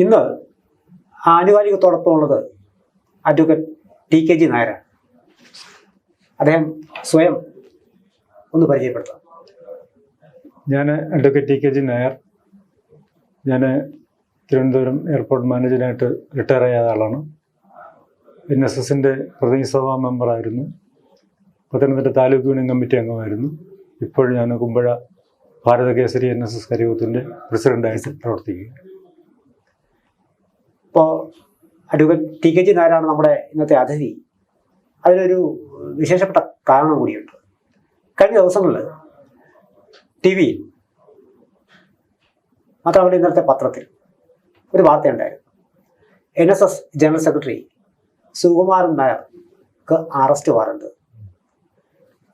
ഇന്ന് ആനുകാലികത്തോടൊപ്പം ഉള്ളത് അഡ്വക്കേറ്റ് ടി.കെ.ജി. നായരാണ്. അദ്ദേഹം സ്വയം ഒന്ന് പരിചയപ്പെടുത്താം. ഞാൻ അഡ്വക്കേറ്റ് ടി.കെ.ജി. നായർ. ഞാൻ തിരുവനന്തപുരം എയർപോർട്ട് മാനേജറായിട്ട് റിട്ടയർ ആയ ആളാണ്. NSSൻ്റെ പ്രതിനിധിസഭാ മെമ്പറായിരുന്നു. പത്തനംതിട്ട താലൂക്ക് യൂണിയൻ കമ്മിറ്റി അംഗമായിരുന്നു. ഇപ്പോൾ ഞാൻ കുമ്പഴ ഭാരത കേസരി NSS കരിയൂത്തിൻ്റെ പ്രസിഡൻ്റായിട്ട് പ്രവർത്തിക്കുക. ഇപ്പോൾ അഡ്വക്കേറ്റ് ടി.കെ.ജി. നായരാണ് നമ്മുടെ ഇന്നത്തെ അതിഥി. അതിനൊരു വിശേഷപ്പെട്ട കാരണം കൂടിയുണ്ട്. കഴിഞ്ഞ ദിവസങ്ങളിൽ TV-യിൽ മാത്രമല്ല ഇന്നത്തെ പത്രത്തിൽ ഒരു വാർത്തയുണ്ടായിരുന്നു. NSS ജനറൽ സെക്രട്ടറി സുകുമാരൻ നായർക്ക് അറസ്റ്റ് വാറണ്ട്.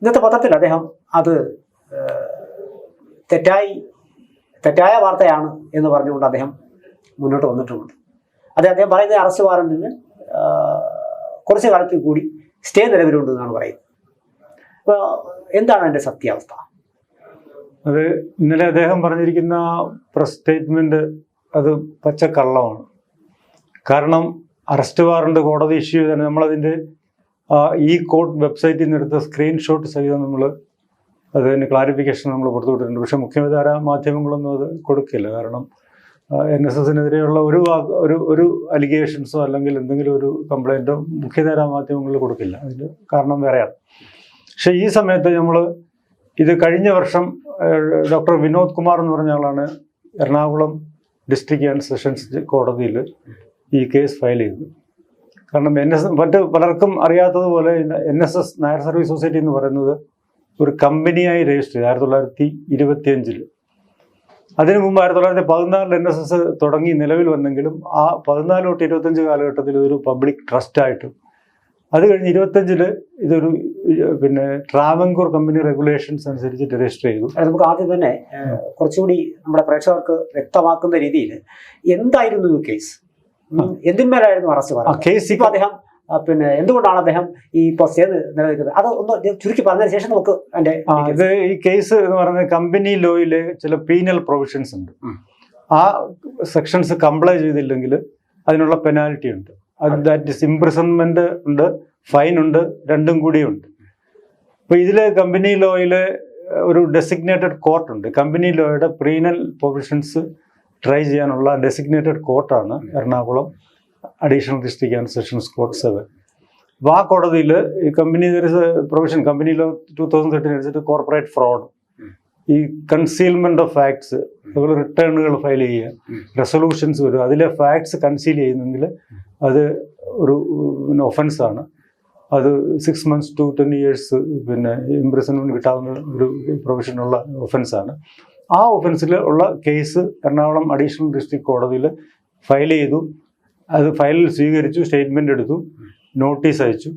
ഇന്നത്തെ പത്രത്തിൽ അദ്ദേഹം അത് തെറ്റായ വാർത്തയാണ് എന്ന് പറഞ്ഞുകൊണ്ട് അദ്ദേഹം മുന്നോട്ട് വന്നിട്ടുമുണ്ട്. അദ്ദേഹം പറയുന്ന അറസ്റ്റ് വാറണ്ടിന് കുറച്ച് കാലത്തിൽ കൂടി സ്റ്റേ നിലവിലുണ്ട് എന്നാണ് പറയുന്നത്. അപ്പോൾ എന്താണ് അതിൻ്റെ സത്യാവസ്ഥ? അത് ഇന്നലെ അദ്ദേഹം പറഞ്ഞിരിക്കുന്ന പ്രസ് സ്റ്റേറ്റ്മെൻറ്റ് അത് പച്ചക്കള്ളമാണ്. കാരണം അറസ്റ്റ് വാറണ്ട് കോടതി ഇഷ്യൂ ചെയ്താണ്. നമ്മളതിൻ്റെ ഈ കോർട്ട് വെബ്സൈറ്റിൽ നിന്ന് എടുത്ത സ്ക്രീൻഷോട്ട് സഹിതം നമ്മൾ അതിന് ക്ലാരിഫിക്കേഷൻ നമ്മൾ കൊടുത്തുവിട്ടിട്ടുണ്ട്. പക്ഷേ മുഖ്യധാരാ മാധ്യമങ്ങളൊന്നും അത് കൊടുക്കില്ല. കാരണം NSSനെതിരെയുള്ള ഒരു അലിഗേഷൻസോ അല്ലെങ്കിൽ എന്തെങ്കിലും ഒരു കംപ്ലൈൻറ്റോ മുഖ്യധാരാ മാധ്യമങ്ങളിൽ കൊടുക്കില്ല. അതിന് കാരണം വേറെയാണ്. പക്ഷേ ഈ സമയത്ത് നമ്മൾ ഇത് കഴിഞ്ഞ വർഷം ഡോക്ടർ വിനോദ് കുമാർ എന്ന് പറഞ്ഞ ആളാണ് എറണാകുളം ഡിസ്ട്രിക്ട് ആൻഡ് സെഷൻസ് കോടതിയിൽ ഈ കേസ് ഫയൽ ചെയ്തത്. കാരണം മറ്റ് പലർക്കും അറിയാത്തതുപോലെ NSS നായർ സർവീസ് സൊസൈറ്റി എന്ന് പറയുന്നത് ഒരു കമ്പനിയായി രജിസ്റ്റർ ചെയ്ത് 1925. അതിനു മുമ്പ് 1914 NSS തുടങ്ങി നിലവിൽ വന്നെങ്കിലും ആ 14 തൊട്ട് 25 കാലഘട്ടത്തിൽ ഇതൊരു പബ്ലിക് ട്രസ്റ്റായിട്ടും അത് കഴിഞ്ഞ് 25 ഇതൊരു ട്രാവൻകൂർ കമ്പനി റെഗുലേഷൻസ് അനുസരിച്ചിട്ട് രജിസ്റ്റർ ചെയ്തു. നമുക്ക് ആദ്യം തന്നെ കുറച്ചുകൂടി നമ്മുടെ പ്രേക്ഷകർക്ക് വ്യക്തമാക്കുന്ന രീതിയിൽ എന്തായിരുന്നു ഈ കേസ്, എന്തിന്മേലായിരുന്നു അറസ്റ്റ്? കേസ് ഇപ്പോൾ അദ്ദേഹം എന്തുകൊണ്ടാണ് അദ്ദേഹം ഈ സ്റ്റേ നിലനിൽക്കുന്നത്, അത് ഒന്ന് ചുരുക്കി പറഞ്ഞതിന് ശേഷം നമുക്ക് ഇത് ഈ കേസ് എന്ന് പറയുന്നത് കമ്പനി ലോയിലെ ചില പീനൽ പ്രൊവിഷൻസ് ഉണ്ട്. ആ സെക്ഷൻസ് കംപ്ലൈ ചെയ്തില്ലെങ്കിൽ അതിനുള്ള പെനാൽറ്റി ഉണ്ട്. ദാറ്റ് ഇസ് ഇംപ്രിസൺമെന്റ് ഉണ്ട്, ഫൈൻ ഉണ്ട്, രണ്ടും കൂടിയുണ്ട്. അപ്പോൾ ഇതിൽ കമ്പനി ലോയിലെ ഒരു ഡെസിഗ്നേറ്റഡ് കോർട്ടുണ്ട്. കമ്പനി ലോയുടെ പീനൽ പ്രൊവിഷൻസ് ട്രൈ ചെയ്യാനുള്ള ഡെസിഗ്നേറ്റഡ് കോർട്ടാണ് Ernakulam additional district and sessions court 7. അപ്പോൾ ആ കോടതിയിൽ ഈ കമ്പനി പ്രൊവിഷൻ കമ്പനി ലോ 2013 അനുസരിച്ച് കോർപ്പറേറ്റ് ഫ്രോഡ്, ഈ കൺസീൽമെന്റ് ഓഫ് ഫാക്ട്സ്, അതുപോലെ റിട്ടേണുകൾ ഫയൽ ചെയ്യുക, റെസൊല്യൂഷൻസ് വരും, അതിലെ ഫാക്ട്സ് കൺസീൽ ചെയ്യുന്നെങ്കിൽ അത് ഒരു ഒഫൻസാണ്. അത് 6 months to 10 years ഇംപ്രിസൺമെന്റ് കിട്ടാവുന്ന ഒരു പ്രൊവിഷനുള്ള ഒഫൻസാണ്. ആ ഒഫൻസിൽ ഉള്ള കേസ് എറണാകുളം അഡീഷണൽ ഡിസ്ട്രിക്ട് കോടതിയിൽ ഫയൽ ചെയ്തു. അത് ഫയലിൽ സ്വീകരിച്ചു, സ്റ്റേറ്റ്മെന്റ് എടുത്തു, നോട്ടീസ് അയച്ചു.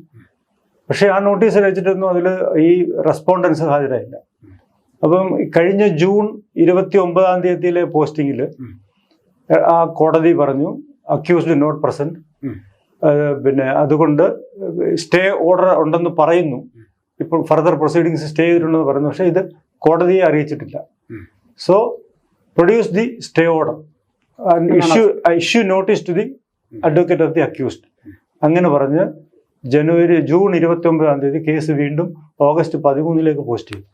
പക്ഷേ ആ നോട്ടീസ് അയച്ചിട്ടൊന്നും അതിൽ ഈ റെസ്പോണ്ടൻസ് ഹാജരായില്ല. അപ്പം കഴിഞ്ഞ ജൂൺ 29 പോസ്റ്റിങ്ങിൽ ആ കോടതി പറഞ്ഞു അക്യൂസ്ഡ് നോട്ട് പ്രസന്റ്, അതുകൊണ്ട് സ്റ്റേ ഓർഡർ ഉണ്ടെന്ന് പറയുന്നു, ഇപ്പോൾ ഫർദർ പ്രൊസീഡിങ്സ് സ്റ്റേ ചെയ്തിട്ടുണ്ടെന്ന് പറയുന്നു. പക്ഷേ ഇത് കോടതിയെ അറിയിച്ചിട്ടില്ല. So produce the stay order and issue notice to the advocate of the accused. അങ്ങനെ പറഞ്ഞ് ജൂൺ 29 കേസ് വീണ്ടും ഓഗസ്റ്റ് 13 പോസ്റ്റ് ചെയ്തു.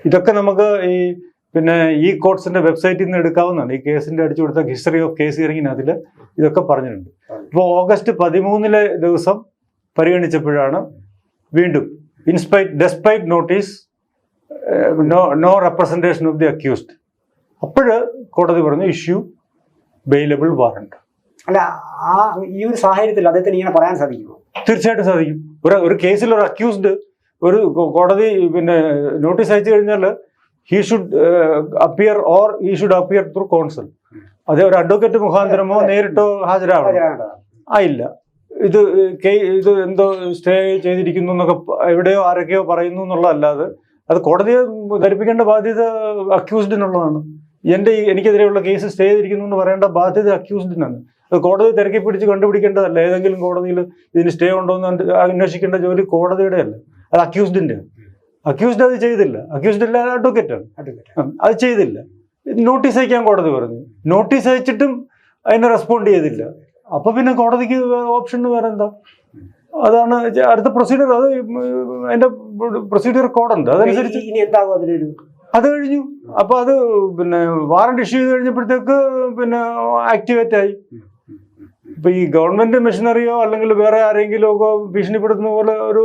ഇതൊക്കെ നമുക്ക് ഈ കോർട്സിന്റെ വെബ്സൈറ്റിൽ നിന്ന് എടുക്കാവുന്നതാണ്. ഈ കേസിന്റെ അടിച്ചു കൊടുത്ത ഹിസ്റ്ററി ഓഫ് കേസ് ഹിയറിംഗിനകത്തിൽ ഇതൊക്കെ പറഞ്ഞിട്ടുണ്ട്. ഇപ്പോൾ ഓഗസ്റ്റ് 13 ദിവസം പരിഗണിച്ചപ്പോഴാണ് വീണ്ടും despite notice no representation of the accused. അപ്പോഴ് കോടതി പറഞ്ഞു ഇഷ്യൂ ബെയിലബിൾ വാറണ്ട്. അല്ല, ഈ ഒരു സാഹചര്യത്തിൽ അദ്ദേഹത്തിന് ഇങ്ങനെ പറയാൻ സാധിക്കുമോ? തീർച്ചയായിട്ടും സാധിക്കും. ഒരു കേസിൽ ഒരു അക്യൂസ്ഡ് ഒരു കോടതി നോട്ടീസ് അയച്ചു കഴിഞ്ഞാൽ he should appear or he should appear through counsel. അതേ ഒരു അഡ്വക്കേറ്റ് മുഖാന്തരമോ നേരിട്ടോ ഹാജരാവണം. ആയില്ല. ഇത് എന്തോ സ്റ്റേ ചെയ്തിരിക്കുന്നു എന്നൊക്കെ എവിടെയോ ആരൊക്കെയോ പറയുന്നു എന്നുള്ളതല്ലാതെ അത് കോടതിയെ ധരിപ്പിക്കേണ്ട ബാധ്യത അക്യൂസ്ഡിനുള്ളതാണ്. എനിക്കെതിരെയുള്ള കേസ് സ്റ്റേ ചെയ്തിരിക്കുന്നു എന്ന് പറയേണ്ട ബാധ്യത അക്യൂസ്ഡിനാണ്. അത് കോടതി തിരക്കി പിടിച്ച് കണ്ടുപിടിക്കേണ്ടതല്ല. ഏതെങ്കിലും കോടതിയിൽ ഇതിന് സ്റ്റേ ഉണ്ടോ എന്ന് അന്വേഷിക്കേണ്ട ജോലി കോടതിയുടെ അല്ല, അത് അക്യൂസ്ഡിൻ്റെ. അക്യൂസ്ഡ് അത് ചെയ്തില്ല. അക്യൂസ്ഡ് അല്ല, അഡ്വക്കേറ്റാണ്. അത് ചെയ്തില്ല. നോട്ടീസ് അയക്കാൻ കോടതി പറഞ്ഞു. നോട്ടീസ് അയച്ചിട്ടും അതിനെ റെസ്പോണ്ട് ചെയ്തില്ല. അപ്പൊ പിന്നെ കോടതിക്ക് ഓപ്ഷൻ വേറെ എന്താ? അതാണ് അടുത്ത പ്രൊസീജിയർ. അത് അതിന്റെ പ്രൊസീജിയർ കോഡുണ്ട്, അതനുസരിച്ച് ഇനി എന്താകും അതിനൊരു അത് കഴിഞ്ഞു. അപ്പൊ അത് പിന്നെ വാറണ്ട് ഇഷ്യൂ ചെയ്ത് കഴിഞ്ഞപ്പോഴത്തേക്ക് പിന്നെ ആക്ടിവേറ്റ് ആയി. ഇപ്പൊ ഈ ഗവൺമെന്റ് മെഷീനറിയോ അല്ലെങ്കിൽ വേറെ ആരെങ്കിലും ഒക്കെ ഭീഷണിപ്പെടുത്തുന്ന പോലെ ഒരു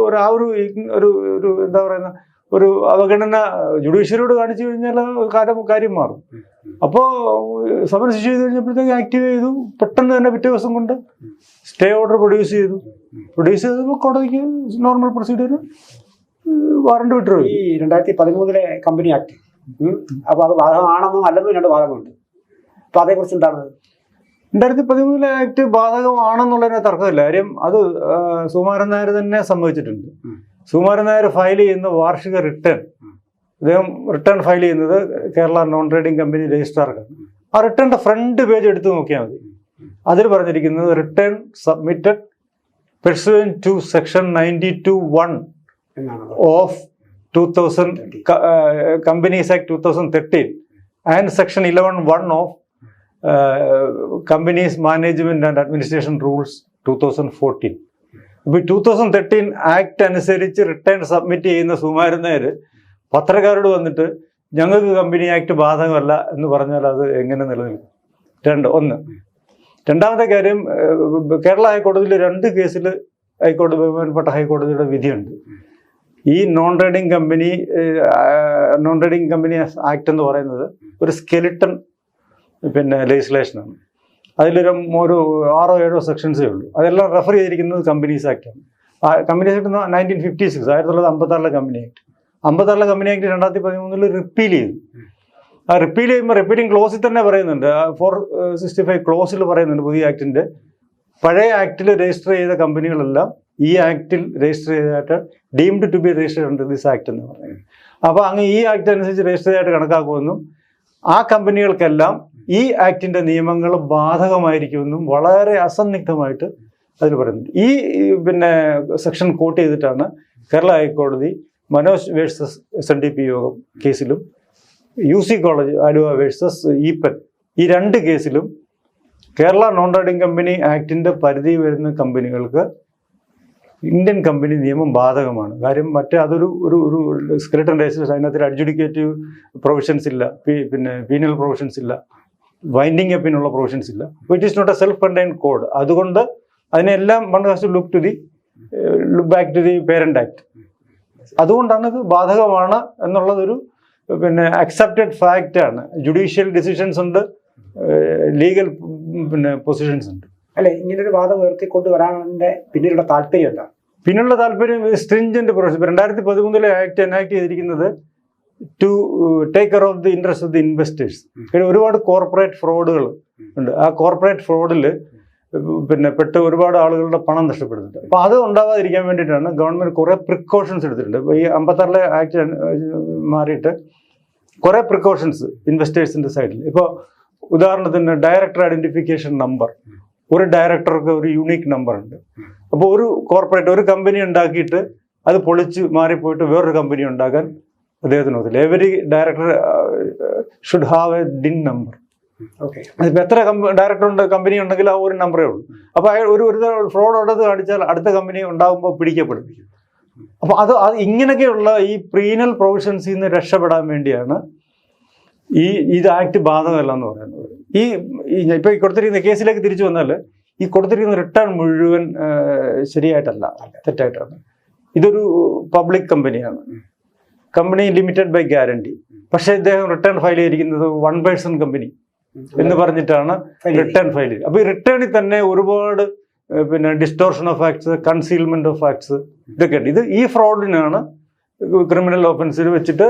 എന്താ പറയുന്ന ഒരു അവഗണന ജുഡീഷ്യറിയോട് കാണിച്ചു കഴിഞ്ഞാൽ കാര്യം മാറും. അപ്പോ സമൻസ് ഇഷ്യൂ ചെയ്ത് കഴിഞ്ഞപ്പോഴത്തേക്ക് ആക്റ്റീവ് ചെയ്തു. പെട്ടെന്ന് തന്നെ പിറ്റേ ദിവസം കൊണ്ട് സ്റ്റേ ഓർഡർ പ്രൊഡ്യൂസ് ചെയ്തപ്പോൾ കോടതിക്ക് നോർമൽ പ്രൊസീജിയർ വാറണ്ട് വിട്ടു. ഈ 2013 കമ്പനി ആക്ട്, അപ്പൊ അത് ബാധകമാണെന്നും അല്ലെന്നും രണ്ട് വാദങ്ങളുണ്ട്. അപ്പൊ അതേക്കുറിച്ച് എന്താണ്? 2013 ആക്ട് ബാധകമാണെന്നുള്ളതിന് തർക്കമില്ല. കാര്യം അത് സുകുമാരൻ നായർ തന്നെ സമ്മതിച്ചിട്ടുണ്ട്. സുകുമാരൻ നായർ ഫയൽ ചെയ്യുന്ന വാർഷിക റിട്ടേൺ, അദ്ദേഹം റിട്ടേൺ ഫയൽ ചെയ്യുന്നത് കേരള നോൺ ട്രേഡിംഗ് കമ്പനി രജിസ്ട്രാർക്കാണ്. ആ റിട്ടേണിന്റെ ഫ്രണ്ട് പേജ് എടുത്ത് നോക്കിയാൽ മതി. അതിൽ പറഞ്ഞിരിക്കുന്നത് return submitted pursuant to section 92(1) of 2000 Companies Act 2013 and section 11(1) of Companies Management and Administration Rules 2014. ഇപ്പൊ 2013 ആക്ട് അനുസരിച്ച് റിട്ടേൺ സബ്മിറ്റ് ചെയ്യുന്ന സുകുമാരൻ നായർ പത്രക്കാരോട് വന്നിട്ട് ഞങ്ങൾക്ക് കമ്പനി ആക്ട് ബാധകമല്ല എന്ന് പറഞ്ഞാൽ അത് എങ്ങനെ നിലനിൽക്കും? രണ്ടാമത്തെ കാര്യം, കേരള ഹൈക്കോടതിയിൽ 2 കേസിൽ ബഹുമാനപ്പെട്ട ഹൈക്കോടതിയുടെ വിധിയുണ്ട്. ഈ നോൺ ട്രേഡിംഗ് കമ്പനി ആക്ട് എന്ന് പറയുന്നത് ഒരു സ്കെലിട്ടൺ ലെജിസ്ലേഷനാണ്. അതിലൊരു 6-7 സെക്ഷൻസേ ഉള്ളൂ. അതെല്ലാം റെഫർ ചെയ്തിരിക്കുന്നത് കമ്പനീസ് ആക്ടാണ്. Companies act 1956, 1956 company act. 56 company act 2013 repeal ചെയ്തു. ആ റിപ്പീൽ ചെയ്യുമ്പോൾ റിപ്പീലിംഗ് ക്ലോസിൽ തന്നെ പറയുന്നുണ്ട്, 465 ക്ലോസിൽ പറയുന്നുണ്ട് പുതിയ ആക്ടിന്റെ പഴയ ആക്ടിൽ രജിസ്റ്റർ ചെയ്ത കമ്പനികളെല്ലാം ഈ ആക്ടിൽ രജിസ്റ്റർ ചെയ്തതായിട്ട് deemed to be registered under this act എന്ന് പറയുന്നത്. അപ്പോൾ അങ്ങ് ഈ ആക്ട് അനുസരിച്ച് രജിസ്റ്റർ ചെയ്തായിട്ട് കണക്കാക്കുമെന്നും ആ കമ്പനികൾക്കെല്ലാം ഈ ആക്ടിന്റെ നിയമങ്ങൾ ബാധകമായിരിക്കുമെന്നും വളരെ അസന്നിഗ്ധമായിട്ട് അതിൽ പറയുന്നുണ്ട്. ഈ സെക്ഷൻ കോട്ട് ചെയ്തിട്ടാണ് കേരള ഹൈക്കോടതി മനോജ് വേഴ്സസ് SNDP യോഗം കേസിലും UC college Aluva versus Eapen ഈ 2 കേസിലും കേരള നോൺ ട്രേഡിംഗ് കമ്പനി ആക്ടിന്റെ പരിധി വരുന്ന കമ്പനികൾക്ക് ഇന്ത്യൻ കമ്പനി നിയമം ബാധകമാണ്. കാര്യം അതൊരു സ്കെലിട്ടൺ രജിസ്ട്രേഷൻ, അതിനകത്ത് അഡ്ജുഡിക്കേറ്റീവ് പ്രൊവിഷൻസ് ഇല്ല, പീനൽ പ്രൊവിഷൻസ് ഇല്ല, വൈൻഡിങ് അപ്പിനുള്ള പ്രൊവിഷൻസ് ഇല്ല. It is not a self contained code. അതുകൊണ്ട് അതിനെല്ലാം one has to look back to the parent act. അതുകൊണ്ടാണ് ഇത് ബാധകമാണ് എന്നുള്ളതൊരു അക്സെപ്റ്റഡ് ഫാക്റ്റ് ആണ്. ജുഡീഷ്യൽ ഡിസിഷൻസ് ഉണ്ട്, ലീഗൽ പൊസിഷൻസ് ഉണ്ട്. അല്ലെ, ഇങ്ങനൊരു വാദം ഉയർത്തിക്കൊണ്ട് വരാനുള്ള പിന്നിലുള്ള താല്പര്യം എന്താ? പിന്നുള്ള താല്പര്യം സ്ട്രിഞ്ചന്റ് പ്രൊസീജിയർ. 2013 ആക്ട് എനാക്ട് ചെയ്തിരിക്കുന്നത് to take care of the interest of the investors. ഒരുപാട് കോർപ്പറേറ്റ് ഫ്രോഡുകൾ ഉണ്ട്. ആ കോർപ്പറേറ്റ് ഫ്രോഡിൽ പെട്ട് ഒരുപാട് ആളുകളുടെ പണം നഷ്ടപ്പെടുന്നുണ്ട്. അപ്പോൾ അത് ഉണ്ടാവാതിരിക്കാൻ വേണ്ടിയിട്ടാണ് ഗവൺമെന്റ് കുറേ പ്രിക്കോഷൻസ് എടുത്തിട്ടുണ്ട്. ഇപ്പോൾ ഈ 56 ആക്ട് മാറിയിട്ട് കുറേ പ്രിക്കോഷൻസ് ഇൻവെസ്റ്റേഴ്സിന്റെ സൈഡിൽ. ഇപ്പോൾ ഉദാഹരണത്തിന് ഡയറക്ടർ ഐഡന്റിഫിക്കേഷൻ നമ്പർ. ഒരു ഡയറക്ടർക്ക് ഒരു യൂണീക്ക് നമ്പർ ഉണ്ട്. അപ്പോൾ ഒരു കമ്പനി ഉണ്ടാക്കിയിട്ട് അത് പൊളിച്ച് മാറിപ്പോയിട്ട് വേറൊരു കമ്പനി ഉണ്ടാക്കാൻ അദ്ദേഹത്തിന് ഒത്തില്ല. Every director should have a DIN number. അതിപ്പോൾ എത്ര ഡയറക്ടർ കമ്പനി ഉണ്ടെങ്കിൽ ആ ഒരു നമ്പറേ ഉള്ളൂ. അപ്പോൾ ഒരു ഫ്രോഡ് ഉള്ളത് കാണിച്ചാൽ അടുത്ത കമ്പനി ഉണ്ടാകുമ്പോൾ പിടിക്കപ്പെടും. അപ്പോൾ അത് ഇങ്ങനെയൊക്കെയുള്ള ഈ പ്രീനൽ പ്രൊവിഷൻസിൽ നിന്ന് രക്ഷപ്പെടാൻ വേണ്ടിയാണ് ഇത് ആക്ട് ബാധകമല്ല എന്ന് പറയുന്നത്. ഇപ്പൊ ഈ കൊടുത്തിരിക്കുന്ന കേസിലേക്ക് തിരിച്ചു വന്നാൽ ഈ കൊടുത്തിരിക്കുന്ന റിട്ടേൺ മുഴുവൻ ശരിയായിട്ടല്ല, തെറ്റായിട്ടാണ്. ഇതൊരു പബ്ലിക് കമ്പനിയാണ്, കമ്പനി ലിമിറ്റഡ് ബൈ ഗ്യാരണ്ടി. പക്ഷെ ഇദ്ദേഹം റിട്ടേൺ ഫയൽ ചെയ്തിരിക്കുന്നത് 1 person കമ്പനി എന്ന് പറഞ്ഞിട്ടാണ് റിട്ടേൺ ഫയൽ ചെയ്തത്. അപ്പൊ ഈ റിട്ടേണിൽ തന്നെ ഒരുപാട് distortion of facts, concealment of facts ഇതൊക്കെ ഉണ്ട്. ഈ ഫ്രോഡിനാണ് ക്രിമിനൽ ഒഫൻസിൽ വെച്ചിട്ട്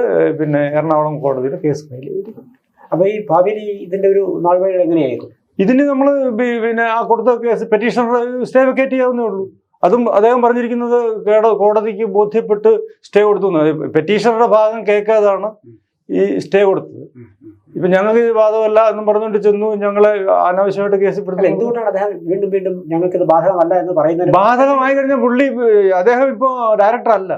എറണാകുളം കോടതിയിൽ കേസ് ഫയൽ ചെയ്തിരിക്കുന്നത്. അപ്പൊ ഈ ഭാവിയിൽ ഇതിന്റെ ഒരു നാൾവഴികൾ എങ്ങനെയായിരുന്നു? ഇതിന് നമ്മൾ ആ കൊടുത്ത കേസ് പെറ്റീഷണർ സ്റ്റേ വെക്കേറ്റ് ചെയ്യാവുന്നേ ഉള്ളൂ. അതും അദ്ദേഹം പറഞ്ഞിരിക്കുന്നത് കോടതിക്ക് ബോധ്യപ്പെട്ട് സ്റ്റേ കൊടുത്തു. പെറ്റീഷണറുടെ ഭാഗം കേൾക്കാതാണ് ഈ സ്റ്റേ കൊടുത്തത്. ഇപ്പൊ ഞങ്ങൾക്ക് ഇത് ബാധകമല്ല എന്നും പറഞ്ഞുകൊണ്ട് ചെന്നു ഞങ്ങളെ അനാവശ്യമായിട്ട് കേസിൽപ്പെടുത്തി. എന്തുകൊണ്ടാണ് അദ്ദേഹം വീണ്ടും വീണ്ടും ഞങ്ങൾക്ക് ഇത് ബാധകമല്ല എന്ന് പറയുന്നത്? ബാധകമായി കഴിഞ്ഞ പുള്ളി അദ്ദേഹം ഇപ്പോ ഡയറക്ടർ അല്ല.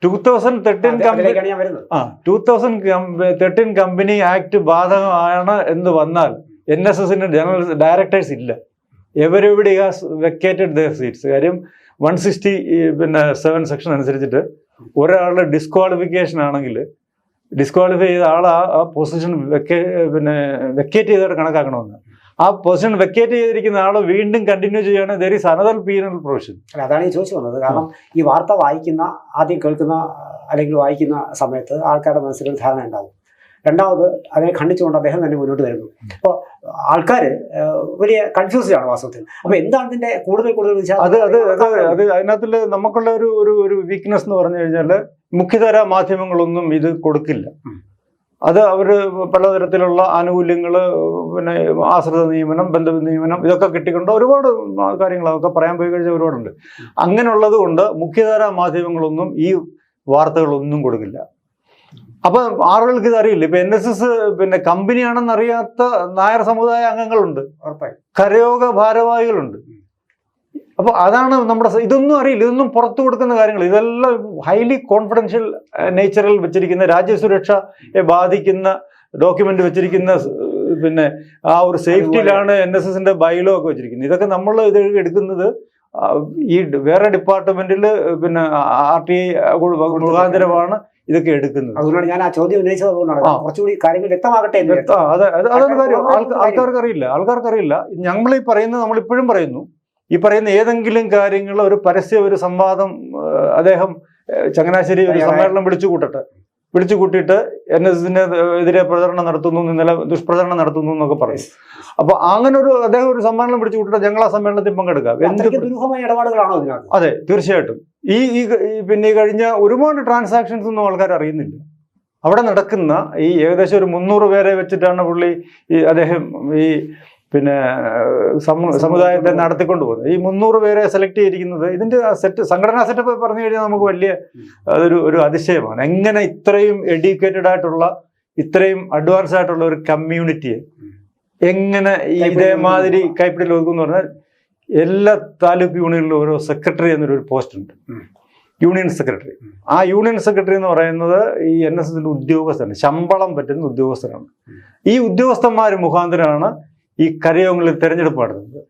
2013 കമ്പനി ആക്ട് ബാധകമാണ് എന്ന് വന്നാൽ NSSന് ജനറൽ ഡയറക്ടേഴ്സ് ഇല്ല. Everybody has vacated their seats. കാര്യം 167 സെക്ഷൻ അനുസരിച്ചിട്ട് ഒരാളുടെ ഡിസ്ക്വാളിഫിക്കേഷൻ ആണെങ്കിൽ ഡിസ്ക്വാളിഫൈ ചെയ്ത ആൾ ആ പൊസിഷൻ വെക്കേറ്റ് ചെയ്തിട്ട് കണക്കാക്കണമെന്ന്. ആ പൊസിഷൻ വെക്കേറ്റ് ചെയ്തിരിക്കുന്ന ആൾ വീണ്ടും കണ്ടിന്യൂ ചെയ്യുകയാണെങ്കിൽ there is another penal provision. അല്ല, അതാണ് ഈ ചോദിച്ചു വന്നത്. കാരണം ഈ വാർത്ത ആദ്യം കേൾക്കുന്ന അല്ലെങ്കിൽ വായിക്കുന്ന സമയത്ത് ആൾക്കാരുടെ മനസ്സിലൊരു ധാരണ ഉണ്ടാവും. രണ്ടാമത് അതിനെ ഖണ്ഡിച്ചുകൊണ്ട് അദ്ദേഹം തന്നെ മുന്നോട്ട് വരുന്നു. അപ്പോൾ ആൾക്കാർ വലിയ കൺഫ്യൂസ്ഡ് ആണ് വാസ്തവത്തിൽ. അപ്പൊ എന്താണ് ഇതിന്റെ കൂടുതൽ അതിനകത്തിൽ നമുക്കുള്ള ഒരു വീക്ക്നെസ് എന്ന് പറഞ്ഞു കഴിഞ്ഞാൽ മുഖ്യധാരാ മാധ്യമങ്ങളൊന്നും ഇത് കൊടുക്കില്ല. അത് അവർ പലതരത്തിലുള്ള ആനുകൂല്യങ്ങൾ, ആശ്രിത നിയമനം, ബന്ധ നിയമനം, ഇതൊക്കെ കിട്ടിക്കൊണ്ട് ഒരുപാട് കാര്യങ്ങൾ അതൊക്കെ പറയാൻ പോയി കഴിഞ്ഞാൽ ഒരുപാടുണ്ട്. അങ്ങനെയുള്ളത് കൊണ്ട് മുഖ്യധാരാ മാധ്യമങ്ങളൊന്നും ഈ വാർത്തകളൊന്നും കൊടുക്കില്ല. അപ്പൊ ആളുകൾക്ക് ഇത് അറിയില്ല. ഇപ്പൊ NSS കമ്പനിയാണെന്ന് അറിയാത്ത നായർ സമുദായ അംഗങ്ങളുണ്ട്, കരയോഗ ഭാരവാഹികളുണ്ട്. അപ്പൊ അതാണ് നമ്മുടെ ഇതൊന്നും അറിയില്ല. ഇതൊന്നും പുറത്തു കൊടുക്കുന്ന കാര്യങ്ങൾ. ഇതെല്ലാം ഹൈലി കോൺഫിഡൻഷ്യൽ നേച്ചറിൽ വെച്ചിരിക്കുന്ന, രാജ്യസുരക്ഷയെ ബാധിക്കുന്ന ഡോക്യുമെന്റ് വെച്ചിരിക്കുന്ന, ആ ഒരു സേഫ്റ്റിയിലാണ് NSSന്റെ ബൈലോ ഒക്കെ വെച്ചിരിക്കുന്നത്. ഇതൊക്കെ നമ്മൾ ഇത് എടുക്കുന്നത് ഈ വേറെ ഡിപ്പാർട്ട്മെന്റിൽ RTI മുഖാന്തരമാണ് ഇതൊക്കെ എടുക്കുന്നത്. അതുകൊണ്ടാണ് ഞാൻ ആ ചോദ്യം ഉന്നയിച്ചത്. അതുകൊണ്ടാണ് കുറച്ചുകൂടി കാര്യങ്ങൾ വ്യക്തമാകട്ടെ. അതാണ് കാര്യം. ആൾക്കാർക്കറിയില്ല. നമ്മൾ ഈ പറയുന്നത്, നമ്മളിപ്പോഴും പറയുന്നു, ഈ പറയുന്ന ഏതെങ്കിലും കാര്യങ്ങൾ ഒരു ഒരു സംവാദം അദ്ദേഹം ചങ്ങനാശ്ശേരി ഒരു സമ്മേളനം വിളിച്ചു കൂട്ടിയിട്ട് NSSന് എതിരെ പ്രചരണം നടത്തുന്നു, ഇന്നലെ ദുഷ്പ്രചരണം നടത്തുന്നു എന്നൊക്കെ പറയും. അപ്പൊ അങ്ങനെ അദ്ദേഹം ഒരു സമ്മേളനം വിളിച്ചു കൂട്ടിട്ട് ഞങ്ങൾ ആ സമ്മേളനത്തിൽ പങ്കെടുക്കാം. അതെ, തീർച്ചയായിട്ടും. ഈ കഴിഞ്ഞ ഒരുപാട് ട്രാൻസാക്ഷൻസ് ഒന്നും ആൾക്കാർ അറിയുന്നില്ല. അവിടെ നടക്കുന്ന ഈ ഏകദേശം ഒരു 300 പേരെ വെച്ചിട്ടാണ് അദ്ദേഹം സമുദായത്തെ നടത്തിക്കൊണ്ട് പോകുന്നത്. ഈ 300 പേരെ സെലക്ട് ചെയ്തിരിക്കുന്നത് ഇതിന്റെ സംഘടനാ സെറ്റപ്പ് പറഞ്ഞു കഴിഞ്ഞാൽ നമുക്ക് വലിയ ഒരു അതിശയമാണ്. എങ്ങനെ ഇത്രയും എഡ്യൂക്കേറ്റഡ് ആയിട്ടുള്ള, ഇത്രയും അഡ്വാൻസ് ആയിട്ടുള്ള ഒരു കമ്മ്യൂണിറ്റിയെ എങ്ങനെ ഇതേമാതിരി കൈപ്പിടിയിൽ ഒതുക്കുമെന്ന് പറഞ്ഞാൽ, എല്ലാ താലൂക്ക് യൂണിയനിലും ഓരോ സെക്രട്ടറി എന്നൊരു പോസ്റ്റ് ഉണ്ട്, യൂണിയൻ സെക്രട്ടറി. ആ യൂണിയൻ സെക്രട്ടറി എന്ന് പറയുന്നത് ഈ NSSന്റെ ഉദ്യോഗസ്ഥരാണ്, ശമ്പളം പറ്റുന്ന ഉദ്യോഗസ്ഥരാണ്. ഈ ഉദ്യോഗസ്ഥന്മാർ മുഖാന്തരമാണ് ഈ കരയോഗങ്ങളിൽ തിരഞ്ഞെടുപ്പ് നടത്തുന്നത്.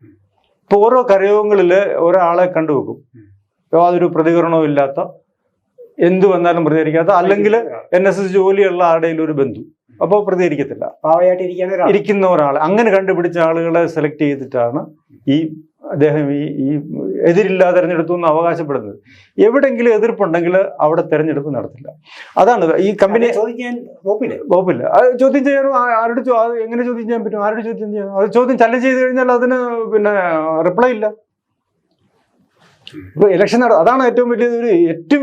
ഇപ്പോൾ ഓരോ കരയോഗങ്ങളിൽ ഒരാളെ കണ്ടുവെക്കും, യാതൊരു പ്രതികരണവും ഇല്ലാത്ത, എന്തു വന്നാലും പ്രതികരിക്കാത്ത, അല്ലെങ്കിൽ NSS ജോലിയുള്ള ആരുടെയും ഒരു ബന്ധു, അപ്പോൾ പ്രതികരിക്കത്തില്ല, ഇരിക്കുന്ന ഒരാൾ. അങ്ങനെ കണ്ടുപിടിച്ച ആളുകളെ സെലക്ട് ചെയ്തിട്ടാണ് അദ്ദേഹം ഈ എതിരില്ലാതെ തെരഞ്ഞെടുത്തു എന്ന് അവകാശപ്പെടുന്നത്. എവിടെങ്കിലും എതിർപ്പുണ്ടെങ്കിൽ അവിടെ തെരഞ്ഞെടുപ്പ് നടത്തില്ല. അതാണ് ഈ കമ്പനി വകുപ്പില്ല. അത് ചോദ്യം ചെയ്യാനും എങ്ങനെ ചോദ്യം ചെയ്യാൻ പറ്റും? ആരോട് ചോദ്യം ചെയ്യാൻ? അത് ചോദ്യം ചലഞ്ച് ചെയ്ത് കഴിഞ്ഞാൽ അതിന് റിപ്ലൈ ഇല്ല. ഇപ്പൊ ഇലക്ഷൻ അതാണ് ഏറ്റവും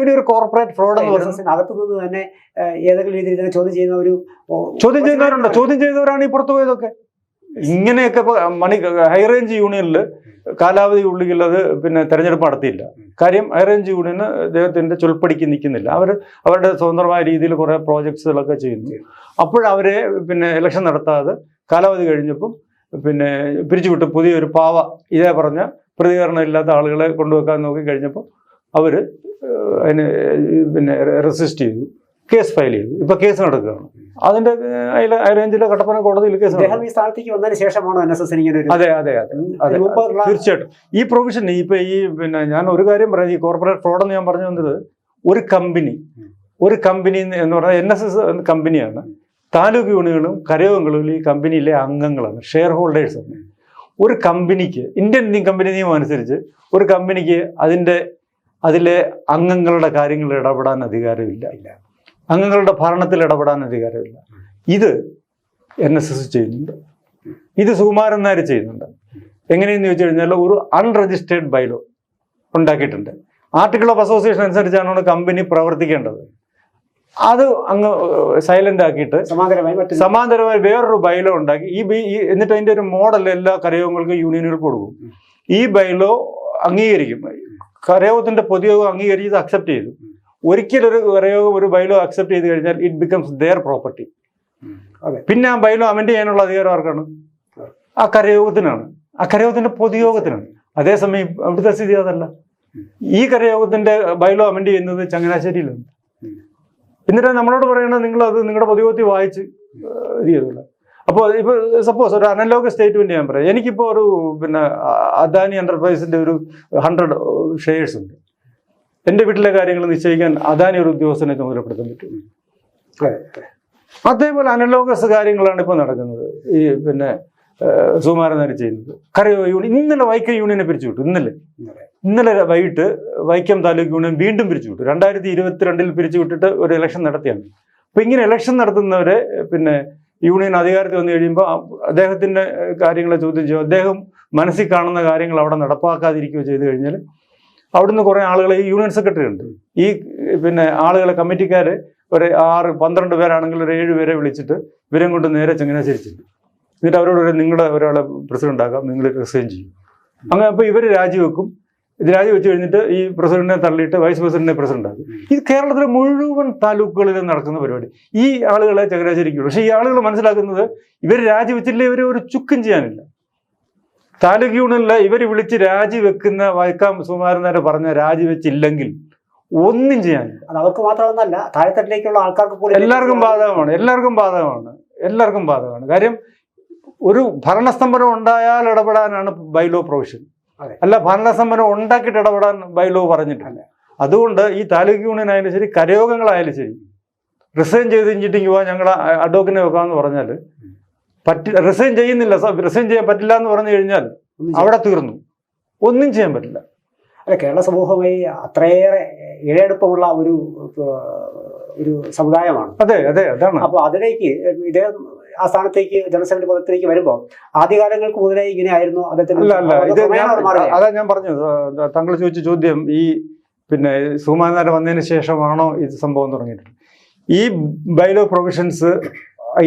വലിയൊരു കോർപ്പറേറ്റ് ഫ്രോഡ് എന്ന് പറയുന്നത്. അകത്തുനിന്ന് തന്നെ ഏതെങ്കിലും രീതിയിൽ ചോദ്യം ചെയ്യുന്നവരുണ്ട്. ചോദ്യം ചെയ്തവരാണ് ഈ പുറത്തു പോയതൊക്കെ. ഇങ്ങനെയൊക്കെ ഹൈ റേഞ്ച് യൂണിയനിൽ കാലാവധി ഉള്ളിൽ അത് തെരഞ്ഞെടുപ്പ് നടത്തിയില്ല. കാര്യം ഹൈ റേഞ്ച് യൂണിയന് അദ്ദേഹത്തിന്റെ ചൊൽപ്പടിക്ക് നിൽക്കുന്നില്ല. അവരുടെ സ്വതന്ത്രമായ രീതിയിൽ കുറെ പ്രോജക്ട്സുകളൊക്കെ ചെയ്യുന്നു. അപ്പോഴവരെ ഇലക്ഷൻ നടത്താതെ കാലാവധി കഴിഞ്ഞപ്പം പിരിച്ചുവിട്ട് പുതിയൊരു പാവ ഇതേ പറഞ്ഞ പ്രതികരണം ഇല്ലാത്ത ആളുകളെ കൊണ്ടുവെക്കാൻ നോക്കി കഴിഞ്ഞപ്പോൾ അവർ അതിന് റെസിസ്റ്റ് ചെയ്തു, കേസ് ഫയൽ ചെയ്തു. ഇപ്പൊ കേസ് നടക്കുകയാണ്. അതിന്റെ ഹൈറേഞ്ചിലെ കട്ടപ്പന കോടതിയിൽ കേസ്. അതെ, തീർച്ചയായിട്ടും. ഈ പ്രൊവിഷൻ ഞാൻ ഒരു കാര്യം പറയാം. ഈ കോർപ്പറേറ്റ് ഫ്രോഡ് എന്ന് ഞാൻ പറഞ്ഞു വന്നത്, ഒരു കമ്പനി എന്ന് പറഞ്ഞാൽ NSS കമ്പനിയാണ്. താലൂക്ക് യൂണിയനുകളും കരയോഗങ്ങളും ഈ കമ്പനിയിലെ അംഗങ്ങളാണ്, ഷെയർ ഹോൾഡേഴ്സാണ്. ഒരു കമ്പനിക്ക് ഇന്ത്യൻ കമ്പനി നിയമം അനുസരിച്ച് ഒരു കമ്പനിക്ക് അതിലെ അംഗങ്ങളുടെ കാര്യങ്ങളിൽ ഇടപെടാൻ അധികാരമില്ല. അംഗങ്ങളുടെ ഭരണത്തിൽ ഇടപെടാൻ അധികാരമില്ല. ഇത് NSS ചെയ്യുന്നുണ്ട്. ഇത് സുകുമാരൻ നായർ ചെയ്യുന്നുണ്ട്. എങ്ങനെയെന്ന് ചോദിച്ചു കഴിഞ്ഞാൽ, ഒരു അൺരജിസ്റ്റേർഡ് ബൈലോ ഉണ്ടാക്കിയിട്ടുണ്ട്. ആർട്ടിക്കിൾ ഓഫ് അസോസിയേഷൻ അനുസരിച്ചാണ് കമ്പനി പ്രവർത്തിക്കേണ്ടത്. അത് അങ്ങ് സൈലന്റ് ആക്കിയിട്ട് സമാന്തരമായി വേറൊരു ബൈലോ ഉണ്ടാക്കി എന്നിട്ട് അതിന്റെ ഒരു മോഡൽ എല്ലാ കരയോഗങ്ങൾക്കും യൂണിയനുകൾക്ക് കൊടുക്കും. ഈ ബൈലോ അംഗീകരിക്കും. കരയോഗത്തിന്റെ പൊതുയോഗം അംഗീകരിച്ച് അക്സെപ്റ്റ് ചെയ്തു. ഒരിക്കലൊരു കരയോഗം ഒരു ബൈലോ അക്സെപ്റ്റ് ചെയ്ത് കഴിഞ്ഞാൽ ഇറ്റ് ബിക്കംസ് ദെയർ പ്രോപ്പർട്ടി. പിന്നെ ആ ബൈലോ അമെൻഡ് ചെയ്യാനുള്ള അധികാരം ആർക്കാണ്? ആ കരയോഗത്തിനാണ്, ആ കരയോഗത്തിന്റെ പൊതുയോഗത്തിനാണ്. അതേസമയം അവിടുത്തെ സ്ഥിതി അതല്ല. ഈ കരയോഗത്തിന്റെ ബൈലോ അമെൻഡ് ചെയ്യുന്നത് ചങ്ങനാശ്ശേരിയിലാണ്. എന്നിട്ട് നമ്മളോട് പറയണത് നിങ്ങളത് നിങ്ങളുടെ പൊതുയോഗത്തിൽ വായിച്ച് ഇത് ചെയ്തില്ല. അപ്പോൾ ഇപ്പോൾ സപ്പോസ് ഒരു അനലോഗ് സ്റ്റേറ്റ്മെന്റ് ഞാൻ പറയാം. എനിക്കിപ്പോൾ ഒരു അദാനി എന്റർപ്രൈസിന്റെ ഒരു 100 ഷെയർസ് ഉണ്ട്. എൻ്റെ വീട്ടിലെ കാര്യങ്ങൾ നിശ്ചയിക്കാൻ അദാനി ഒരു ഉദ്യോഗസ്ഥനെ ചുമതലപ്പെടുത്താൻ പറ്റും. അതേപോലെ അനലോഗസ് കാര്യങ്ങളാണ് ഇപ്പോൾ നടക്കുന്നത്. ഈ സുകുമാരൻ നായർ ചെയ്യുന്നത്. കരയോ യൂണിയൻ ഇന്നലെ വൈക്കം യൂണിയനെ പിരിച്ചുവിട്ടു. ഇന്നലെ വൈകിട്ട് വൈക്കം താലൂക്ക് യൂണിയൻ വീണ്ടും പിരിച്ചുവിട്ടു. 2022 പിരിച്ചുവിട്ടിട്ട് ഒരു ഇലക്ഷൻ നടത്തിയാണ്. അപ്പൊ ഇങ്ങനെ ഇലക്ഷൻ നടത്തുന്നവരെ യൂണിയൻ അധികാരത്തിൽ വന്നു കഴിയുമ്പോൾ അദ്ദേഹത്തിന്റെ കാര്യങ്ങളെ ചോദ്യം ചെയ്യും. അദ്ദേഹം മനസ്സിൽ കാണുന്ന കാര്യങ്ങൾ അവിടെ നടപ്പാക്കാതിരിക്കുകയോ ചെയ്തു കഴിഞ്ഞാൽ അവിടുന്ന് കുറെ ആളുകളെ ഈ യൂണിയൻ സെക്രട്ടറി ഉണ്ട്. ഈ ആളുകളെ കമ്മിറ്റിക്കാര് ഒരു 6-12 പേരാണെങ്കിൽ ഒരു 7 പേരെ വിളിച്ചിട്ട് ഇവരും കൊണ്ട് നേരെ ചങ്ങനാശ്ശേരി ചെല്ലും. എന്നിട്ട് അവരോട് നിങ്ങളുടെ ഒരാളെ പ്രസിഡന്റ് ആക്കാം, നിങ്ങൾ റിസൈൻ ചെയ്യും. അങ്ങനെ അപ്പോൾ ഇവർ രാജിവെക്കും. ഇത് രാജിവെച്ച് കഴിഞ്ഞിട്ട് ഈ പ്രസിഡന്റിനെ തള്ളിയിട്ട് വൈസ് പ്രസിഡന്റിനെ പ്രസിഡന്റ് ആക്കും. ഇത് കേരളത്തിലെ മുഴുവൻ താലൂക്കുകളിലും നടക്കുന്ന പരിപാടി. ഈ ആളുകളെ ചങ്ങനാശ്ശേരിക്കുള്ളൂ. പക്ഷേ ഈ ആളുകൾ മനസ്സിലാക്കുന്നത് ഇവർ രാജിവെച്ചില്ലേ ഇവർ ഒരു ചുക്കും ചെയ്യാനില്ല. താലൂക്ക് യൂണിയനിലെ ഇവർ വിളിച്ച് രാജിവെക്കുന്ന വൈക്കം സുകുമാരൻ നായർ പറഞ്ഞ രാജിവെച്ചില്ലെങ്കിൽ ഒന്നും ചെയ്യാനില്ല. അത് അവർക്ക് മാത്രമൊന്നല്ല, താഴെത്തട്ടിലേക്കുള്ള ആൾക്കാർക്ക് കൂടി എല്ലാവർക്കും ബാധകമാണ്. കാര്യം ഒരു ഭരണസ്തംഭനം ഉണ്ടായാൽ ഇടപെടാനാണ് ബൈലോ പ്രൊവിഷൻ. അല്ല, ഭരണസ്തംഭനം ഉണ്ടാക്കിയിട്ട് ഇടപെടാൻ ബൈലോ പറഞ്ഞിട്ടില്ല. അതുകൊണ്ട് ഈ താലൂക്ക് യൂണിയൻ ആയാലും ശരി, കരയോഗങ്ങളായാലും ശരി, റിസൈൻ ചെയ്ത് കഴിഞ്ഞിട്ടെങ്കിൽ പോവാൻ ഞങ്ങൾ അഡ്വക്കറ്റിനെ വെക്കാമെന്ന് പറഞ്ഞാൽ റിസൈൻ ചെയ്യുന്നില്ല, റിസൈൻ ചെയ്യാൻ പറ്റില്ല എന്ന് പറഞ്ഞു കഴിഞ്ഞാൽ അവിടെ തീർന്നു, ഒന്നും ചെയ്യാൻ പറ്റില്ല. അല്ല, കേരള സമൂഹമായി അത്രയേറെ ഇഴയെടുപ്പമുള്ള ഒരു സമുദായമാണ്. അതെ, അതാണ്. അപ്പോൾ അതിലേക്ക് ഇദ്ദേഹം ആ സ്ഥാനത്തേക്ക് ജനറൽ സെക്രട്ടറി പദത്തിലേക്ക് വരുമ്പോൾ ആദ്യകാലങ്ങൾക്ക് മുതലേ ഇങ്ങനെ ആയിരുന്നു അദ്ദേഹത്തിന്? അതാ ഞാൻ പറഞ്ഞത്. താങ്കൾ ചോദിച്ച ചോദ്യം ഈ സുകുമാരൻ നായർ വന്നതിന് ശേഷമാണോ ഇത് സംഭവം തുടങ്ങിയിട്ടുണ്ട്? ഈ ബൈലോ പ്രൊവിഷൻസ്